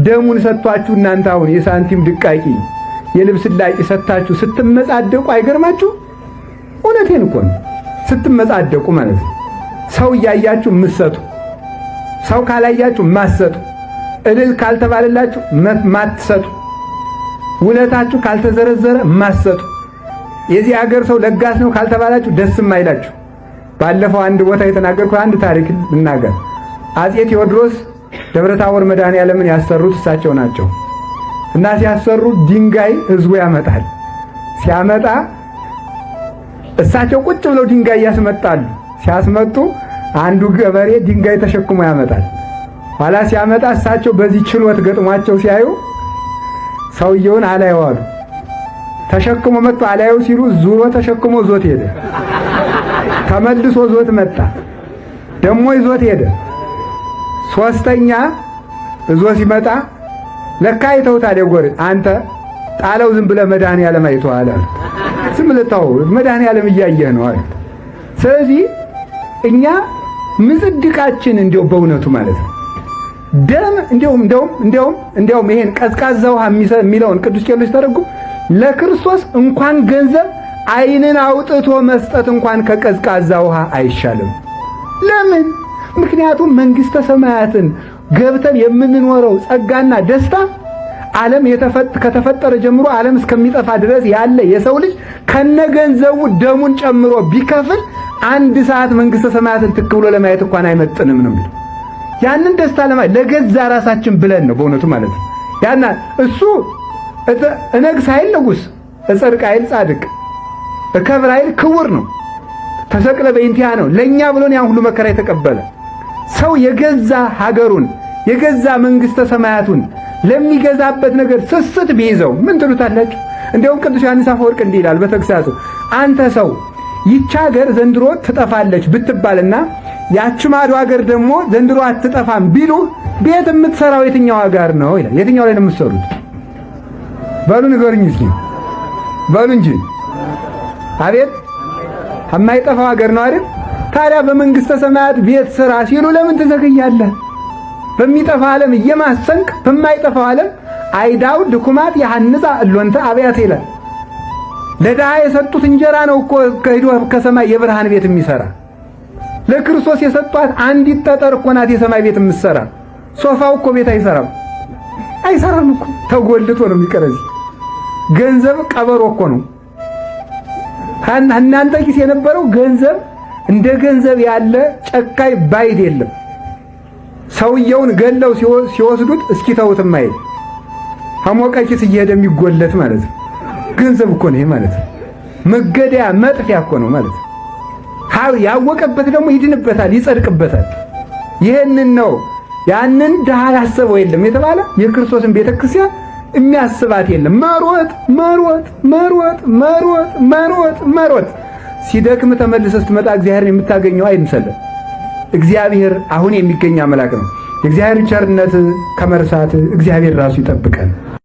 ደሙን ሰጥቷችሁ እናንተ አሁን የሳንቲም ድቃቂ የልብስ ላቂ ሰጥታችሁ ስትመጻደቁ አይገርማችሁ? እውነቴን እኮ ነው። ስትመጻደቁ ማለት ሰው ያያችሁ ምሰጡ፣ ሰው ካላያችሁ ማሰጡ፣ እልል ካልተባለላችሁ ማትሰጡ፣ ውለታችሁ ካልተዘረዘረ ማሰጡ፣ የዚህ ሀገር ሰው ለጋስ ነው ካልተባላችሁ ደስም አይላችሁ። ባለፈው አንድ ቦታ የተናገርኩት አንድ ታሪክ ልናገር። አፄ ቴዎድሮስ ደብረታቦር መድኃኔዓለምን ያሰሩት እሳቸው ናቸው። እና ሲያሰሩ ድንጋይ ህዝቡ ያመጣል። ሲያመጣ እሳቸው ቁጭ ብለው ድንጋይ ያስመጣሉ። ሲያስመጡ አንዱ ገበሬ ድንጋይ ተሸክሞ ያመጣል። ኋላ ሲያመጣ እሳቸው በዚህ ችሎት ገጥሟቸው ሲያዩ ሰውየውን አላየዋሉ። ተሸክሞ መጥቶ አላየው ሲሉ ዙሮ ተሸክሞ ዞት ሄደ። ተመልሶ ዞት መጣ። ደሞ ይዞት ሄደ። ሶስተኛ እዞ ሲመጣ ለካ አይተውታል። የጎር አንተ ጣለው ዝም ብለህ መድኃኔዓለም አይተዋል አለ። ዝም ብለህ ተው መድኃኔዓለም እያየህ ነው አለ። ስለዚህ እኛ ምጽድቃችን እንደው በእውነቱ ማለት ነው ደም እንደውም ይሄን ቀዝቃዛ ውሃ የሚለውን ቅዱስ ቄርሎስ ተረጉም ለክርስቶስ እንኳን ገንዘብ ዓይንን አውጥቶ መስጠት እንኳን ከቀዝቃዛ ውሃ አይሻልም። ለምን? ምክንያቱም መንግስተ ሰማያትን ገብተን የምንኖረው ጸጋና ደስታ ዓለም ከተፈጠረ ጀምሮ ዓለም እስከሚጠፋ ድረስ ያለ የሰው ልጅ ከነገንዘቡ ደሙን ጨምሮ ቢከፍል አንድ ሰዓት መንግስተ ሰማያትን ትክ ብሎ ለማየት እንኳን አይመጥንም ነው የሚለው። ያንን ደስታ ለማየት ለገዛ ራሳችን ብለን ነው በእውነቱ ማለት ነው። ያና እሱ እነግስ ኃይል ንጉስ፣ እጸድቅ ኃይል ጻድቅ፣ እከብር ኃይል ክቡር ነው። ተሰቅለ በእንቲያ ነው ለኛ ብሎን ያን ሁሉ መከራ የተቀበለ ሰው የገዛ ሀገሩን የገዛ መንግስተ ሰማያቱን ለሚገዛበት ነገር ስስት ቢይዘው ምን ትሉታላችሁ? እንደውም ቅዱስ ዮሐንስ አፈወርቅ እንዲህ ይላል በተግሳጹ አንተ ሰው ይህች ሀገር ዘንድሮ ትጠፋለች ብትባልና ያች ማዶ ሀገር ደግሞ ዘንድሮ አትጠፋም ቢሉ ቤት የምትሰራው የትኛው ሀገር ነው ይላል። የትኛው ላይ ነው የምትሰሩት? በሉ ንገሩኝ እስኪ በሉ እንጂ። አቤት የማይጠፋው ሀገር ነው አይደል? ታዲያ በመንግስተ ሰማያት ቤት ስራ ሲሉ ለምን ትዘገያለህ? በሚጠፋ ዓለም እየማሰንክ በማይጠፋው ዓለም አይዳው ድኩማት ያሐንጻ እሎንተ አብያት ይላል። ለድሃ የሰጡት እንጀራ ነው እኮ ከሄዶ ከሰማይ የብርሃን ቤት የሚሰራ። ለክርስቶስ የሰጧት አንዲት ጠጠር እኮ ናት የሰማይ ቤት የምትሰራ። ሶፋው እኮ ቤት አይሰራም እኮ ተጎልቶ ነው የሚቀረዝ። ገንዘብ ቀበሮ እኮ ነው። እናንተ ኪስ የነበረው ገንዘብ እንደ ገንዘብ ያለ ጨካይ ባይድ የለም። ሰውየውን ገለው ሲወስዱት እስኪተውት ማይል አሞቀ ኪስ እየሄደ የሚጎለት ማለት ነው። ገንዘብ እኮ ነው ይሄ ማለት ነው። መገደያ መጥፊያ እኮ ነው ማለት ነው። ያወቀበት ደግሞ ይድንበታል፣ ይጸድቅበታል። ይሄንን ነው ያንን ድሃ ያሰበው የለም የተባለ የክርስቶስን ቤተክርስቲያን የሚያስባት የለም። መሮጥ ሲደክም ተመልሰህ ስትመጣ እግዚአብሔርን የምታገኘው አይምሰልህ። እግዚአብሔር አሁን የሚገኝ አምላክ ነው። የእግዚአብሔር ቸርነት ከመርሳት እግዚአብሔር ራሱ ይጠብቀን።